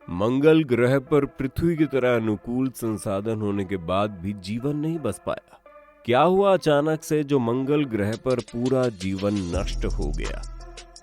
मंगल ग्रह पर पृथ्वी की तरह अनुकूल संसाधन होने के बाद भी जीवन नहीं बस पाया। क्या हुआ अचानक से जो मंगल ग्रह पर पूरा जीवन नष्ट हो गया?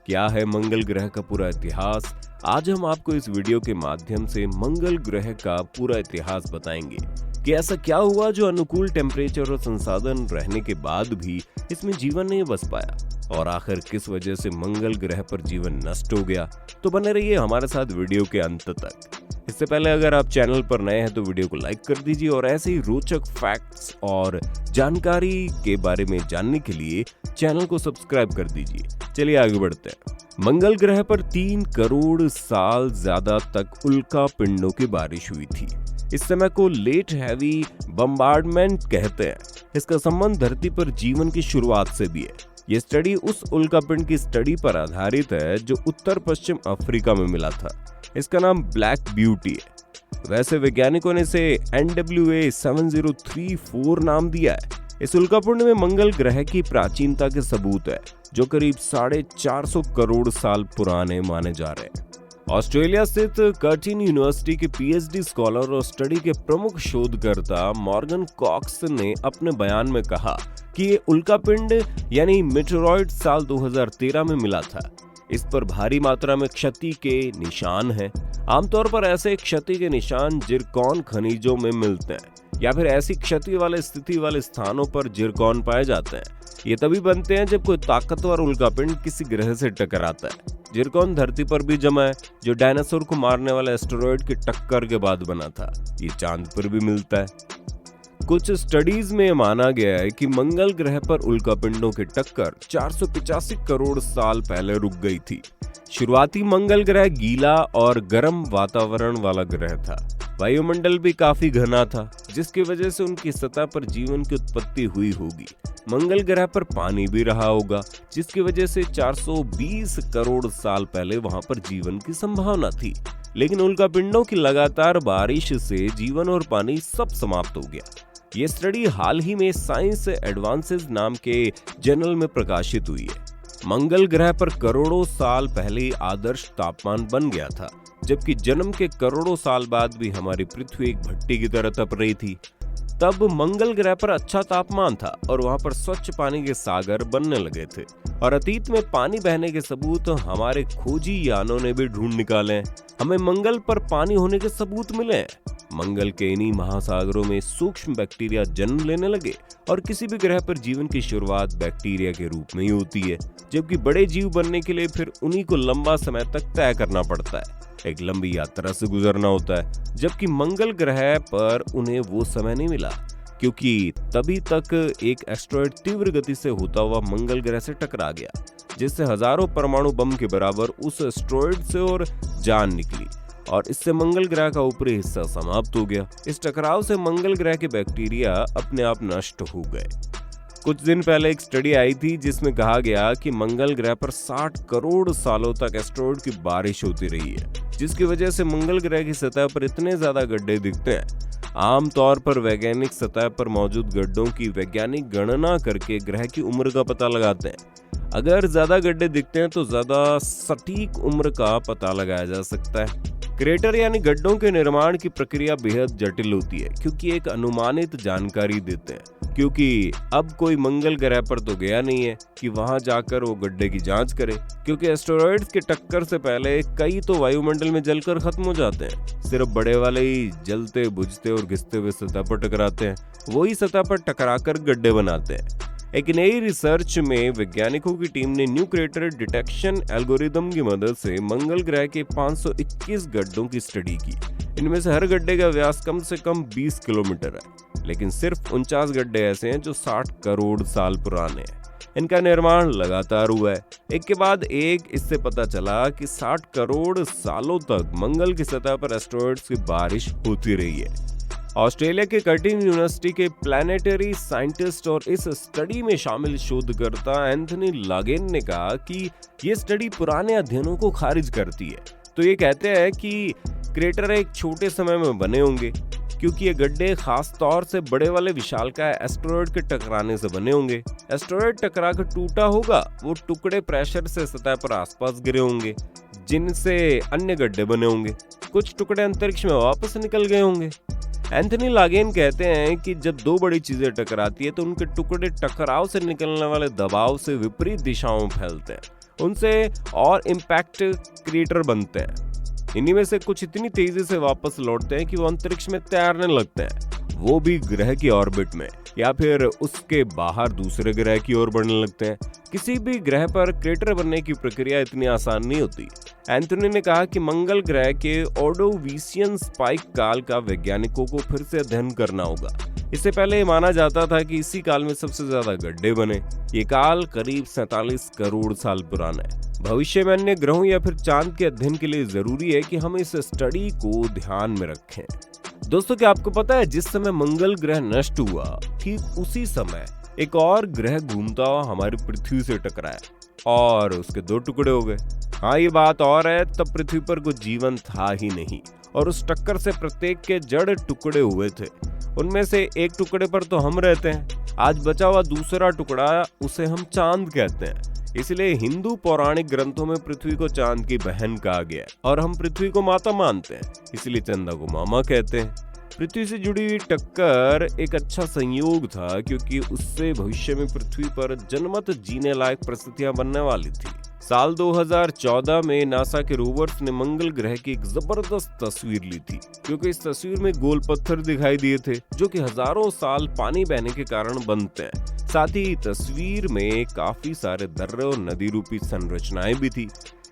क्या है मंगल ग्रह का पूरा इतिहास? आज हम आपको इस वीडियो के माध्यम से मंगल ग्रह का पूरा इतिहास बताएंगे कि ऐसा क्या हुआ जो अनुकूल टेम्परेचर और संसाधन रहने के बाद भी इसमें जीवन नहीं बस पाया, और आखिर किस वजह से मंगल ग्रह पर जीवन नष्ट हो गया। तो बने रहिए हमारे साथ वीडियो के अंत तक। इससे पहले अगर आप चैनल पर नए हैं तो वीडियो को लाइक कर दीजिए और ऐसे ही रोचक फैक्ट्स और जानकारी के बारे में जानने के लिए चैनल को सब्सक्राइब कर दीजिए। चलिए आगे बढ़ते हैं। मंगल ग्रह पर 3 करोड़ साल ज्यादा तक उल्का पिंडों की बारिश हुई थी। इस समय को लेट हैवी बम्बार्डमेंट कहते हैं। इसका संबंध धरती पर जीवन की शुरुआत से भी है। ये स्टडी उस उल्कापिंड की स्टडी पर आधारित है जो उत्तर पश्चिम अफ्रीका में मिला था। इसका नाम ब्लैक ब्यूटी है। वैसे वैज्ञानिकों ने इसे NWA 7034 नाम दिया है। इस उल्कापिंड में मंगल ग्रह की प्राचीनता के सबूत है जो करीब 450 करोड़ साल पुराने माने जा रहे हैं। ऑस्ट्रेलिया स्थित कर्टिन यूनिवर्सिटी के PhD स्कॉलर और स्टडी के प्रमुख शोधकर्ता मॉर्गन कॉक्स ने अपने बयान में कहा कि ये उल्कापिंड यानी मेटेरॉइड साल 2013 में मिला था। इस पर भारी मात्रा में क्षति के निशान हैं। आमतौर पर ऐसे क्षति के निशान जिरकॉन खनिजों में मिलते हैं या फिर ऐसी क्षति वाले स्थिति वाले स्थानों पर जिरकॉन पाए जाते हैं। ये तभी बनते हैं जब कोई ताकतवर उल्कापिंड किसी ग्रह से टकराता है। जिरकॉन धरती पर भी जमा है जो डायनासोर को मारने वाले एस्टेरॉयड की टक्कर के बाद बना था। ये चांद पर भी मिलता है। कुछ स्टडीज में माना गया है कि मंगल ग्रह पर उल्कापिंडों की टक्कर 485 करोड़ साल पहले रुक गई थी। शुरुआती मंगल ग्रह गीला और गर्म वातावरण वाला ग्रह था। वायुमंडल भी काफी घना था जिसकी वजह से उनकी सतह पर जीवन की उत्पत्ति हुई होगी। मंगल ग्रह पर पानी भी रहा होगा जिसकी वजह से 420 करोड़ साल पहले वहां पर जीवन की संभावना थी। लेकिन उल्कापिंडों की लगातार बारिश से जीवन और पानी सब समाप्त हो गया। ये स्टडी हाल ही में साइंस एडवांसेस नाम के जर्नल में प्रकाशित हुई है। मंगल ग्रह पर करोड़ों साल पहले आदर्श तापमान बन गया था, जबकि जन्म के करोड़ों साल बाद भी हमारी पृथ्वी एक भट्टी की तरह तप रही थी। तब मंगल ग्रह पर अच्छा तापमान था और वहां पर स्वच्छ पानी के सागर बनने लगे थे, और अतीत में पानी बहने के सबूत हमारे खोजी यानों ने भी ढूंढ निकाले हैं। हमें मंगल पर पानी होने के सबूत मिले हैं। मंगल के इन्हीं महासागरों में सूक्ष्म बैक्टीरिया जन्म लेने लगे, और किसी भी ग्रह पर जीवन की शुरुआत बैक्टीरिया के रूप में ही होती है, जबकि बड़े जीव बनने के लिए फिर उन्हीं को लंबा समय तक तय करना पड़ता है। एक लंबी यात्रा से गुजरना होता है, जबकि मंगल ग्रह पर उन्हें वो समय नहीं मिला क्योंकि तभी तक एक एस्टेरॉयड तीव्र गति से होता हुआ मंगल ग्रह से टकरा गया, जिससे हजारों परमाणु बम के बराबर उस एस्टेरॉयड से और जान निकली, और इससे मंगल ग्रह का ऊपरी हिस्सा समाप्त हो गया। इस टकराव से मंगल ग्रह के बैक्टीरिया अपने आप नष्ट हो गए। कुछ दिन पहले एक स्टडी आई थी जिसमें कहा गया कि मंगल ग्रह पर 60 करोड़ सालों तक एस्टेरॉयड की बारिश होती रही है, जिसकी वजह से मंगल ग्रह की सतह पर इतने ज्यादा गड्ढे दिखते हैं। आमतौर पर वैज्ञानिक सतह पर मौजूद गड्ढों की वैज्ञानिक गणना करके ग्रह की उम्र का पता लगाते हैं। अगर ज्यादा गड्ढे दिखते हैं तो ज्यादा सटीक उम्र का पता लगाया जा सकता है। क्रेटर यानी गड्ढों के निर्माण की प्रक्रिया बेहद जटिल होती है क्योंकि एक अनुमानित जानकारी देते हैं, क्योंकि अब कोई मंगल ग्रह पर तो गया नहीं है कि वहां जाकर वो गड्ढे की जांच करे, क्योंकि एस्टेरॉयड्स के टक्कर से पहले कई तो वायुमंडल में जलकर खत्म हो जाते हैं। सिर्फ बड़े वाले ही जलते बुझते और घिसते हुए सतह पर टकराते हैं। वही सतह पर टकराकर गड्ढे बनाते हैं। एक नई रिसर्च में वैज्ञानिकों की टीम ने न्यू क्रेटर डिटेक्शन एल्गोरिदम की मदद से मंगल ग्रह के 521 गड्ढों की स्टडी की। इनमें से हर गड्ढे का व्यास कम से कम 20 किलोमीटर है, लेकिन सिर्फ 49 गड्ढे ऐसे हैं जो 60 करोड़ साल पुराने हैं। इनका निर्माण लगातार हुआ है, एक के बाद एक। इससे पता चला कि 60 करोड़ सालों तक मंगल की सतह पर एस्टेरॉयड्स की बारिश होती रही है। ऑस्ट्रेलिया के कर्टिन यूनिवर्सिटी के प्लानिटरी साइंटिस्ट और इस स्टडी में शामिल शोधकर्ता एंथनी लागेन ने कहा कि ये स्टडी पुराने अध्ययनों को खारिज करती है। तो ये कहते हैं कि क्रेटर एक छोटे समय में बने होंगे क्योंकि ये गड्ढे खास तौर से बड़े वाले विशालकाय एस्टेरॉयड के टकराने से बने होंगे। एस्टेरॉयड टकरा कर टूटा होगा, वो टुकड़े प्रेशर से सतह पर आसपास गिरे होंगे। जिनसे अन्य गड्ढे बने होंगे। कुछ टुकड़े अंतरिक्ष में वापस निकल गए होंगे। एंथनी लागेन कहते हैं कि जब दो बड़ी चीजें टकराती है तो उनके टुकड़े टकराव से निकलने वाले दबाव से विपरीत दिशाओं में फैलते हैं, उनसे और इम्पैक्ट क्रिएटर बनते हैं। इन्हीं में से कुछ इतनी तेजी से वापस लौटते हैं कि वो अंतरिक्ष में तैरने लगते हैं, वो भी ग्रह की ऑर्बिट में या फिर उसके बाहर दूसरे ग्रह की ओर बढ़ने लगते हैं। किसी भी ग्रह पर क्रेटर बनने की प्रक्रिया इतनी आसान नहीं होती। एंथनी ने कहा कि मंगल ग्रह के ऑर्डोविशियन स्पाइक काल का वैज्ञानिकों को फिर से अध्ययन करना होगा। इससे पहले माना जाता था कि इसी काल में सबसे ज्यादा गड्ढे बने। ये काल करीब 47 करोड़ साल पुराना है। भविष्य में अन्य ग्रहों या फिर चांद के अध्ययन के लिए जरूरी है कि हम इस स्टडी को ध्यान में रखें। दोस्तों, क्या आपको पता है जिस समय मंगल ग्रह नष्ट हुआ ठीक उसी समय एक और ग्रह घूमता हुआ हमारी पृथ्वी से टकराया और उसके दो टुकड़े हो गए। हाँ, ये बात और है, तब पृथ्वी पर कुछ जीवन था ही नहीं और उस टक्कर से प्रत्येक के जड़ टुकड़े हुए थे। उनमें से एक टुकड़े पर तो हम रहते हैं। आज बचा हुआ दूसरा टुकड़ा, उसे हम चांद कहते हैं। इसलिए हिंदू पौराणिक ग्रंथों में पृथ्वी को चांद की बहन कहा गया है और हम पृथ्वी को माता मानते हैं, इसलिए चंदा को मामा कहते हैं। पृथ्वी से जुड़ी हुई टक्कर एक अच्छा संयोग था क्योंकि उससे भविष्य में पृथ्वी पर जनमत जीने लायक परिस्थितियां बनने वाली थी। साल 2014 में नासा के रोवर्स ने मंगल ग्रह की एक जबरदस्त तस्वीर ली थी, क्योंकि इस तस्वीर में गोल पत्थर दिखाई दिए थे जो कि हजारों साल पानी बहने के कारण बनते हैं। साथ ही तस्वीर में काफी सारे दर्रे और नदी रूपी संरचनाएं भी थी।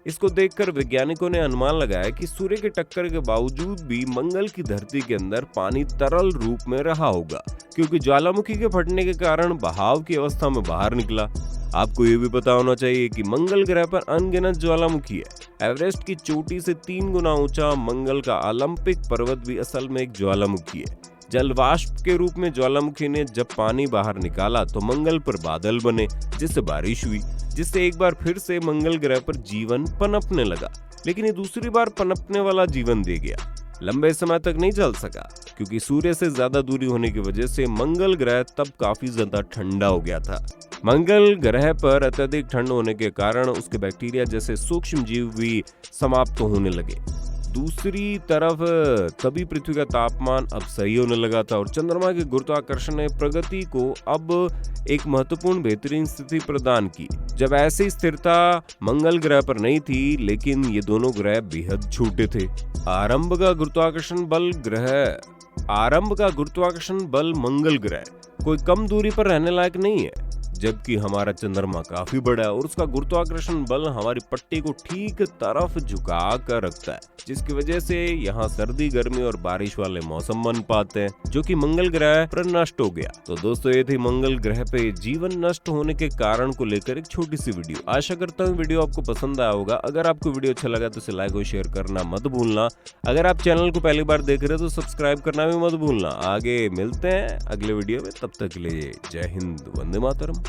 इसको देखकर वैज्ञानिकों ने अनुमान लगाया कि सूर्य के टक्कर के बावजूद भी मंगल की धरती के अंदर पानी तरल रूप में रहा होगा, क्योंकि ज्वालामुखी के फटने के कारण बहाव की अवस्था में बाहर निकला। आपको ये भी पता होना चाहिए कि मंगल ग्रह पर अनगिनत ज्वालामुखी है। एवरेस्ट की चोटी से 3 गुना ऊंचा मंगल का ओलंपिक पर्वत भी असल में एक ज्वालामुखी है। जलवाष्प के रूप में ज्वालामुखी ने जब पानी बाहर निकाला तो मंगल पर बादल बने, जिससे बारिश हुई, जिससे एक बार फिर से मंगल ग्रह पर जीवन पनपने लगा। लेकिन ये दूसरी बार पनपने वाला जीवन दे गया। लंबे समय तक नहीं चल सका क्योंकि सूर्य से ज्यादा दूरी होने की वजह से मंगल ग्रह तब काफी ज्यादा ठंडा हो गया था। मंगल ग्रह पर अत्यधिक ठंड होने के कारण उसके बैक्टीरिया जैसे सूक्ष्म जीव भी समाप्त होने लगे। दूसरी तरफ तभी पृथ्वी का तापमान अब सही होने लगा था और चंद्रमा के गुरुत्वाकर्षण ने प्रगति को अब एक महत्वपूर्ण बेहतरीन स्थिति प्रदान की। जब ऐसी स्थिरता मंगल ग्रह पर नहीं थी, लेकिन ये दोनों ग्रह बेहद छोटे थे। आरंभ का गुरुत्वाकर्षण बल मंगल ग्रह कोई कम दूरी पर रहने लायक नहीं है, जबकि हमारा चंद्रमा काफी बड़ा है और उसका गुरुत्वाकर्षण बल हमारी पट्टी को ठीक तरफ झुका कर रखता है, जिसकी वजह से यहाँ सर्दी, गर्मी और बारिश वाले मौसम बन पाते हैं, जो कि मंगल ग्रह पर नष्ट हो गया। तो दोस्तों, ये थी मंगल ग्रह पे जीवन नष्ट होने के कारण को लेकर एक छोटी सी वीडियो। आशा करता हूँ वीडियो आपको पसंद आया होगा। अगर आपको वीडियो अच्छा लगा तो इसे लाइक और शेयर करना मत भूलना। अगर आप चैनल को पहली बार देख रहे हो तो सब्सक्राइब करना भी मत भूलना। आगे मिलते हैं अगले वीडियो में, तब तक के लिए जय हिंद, वंदे मातरम।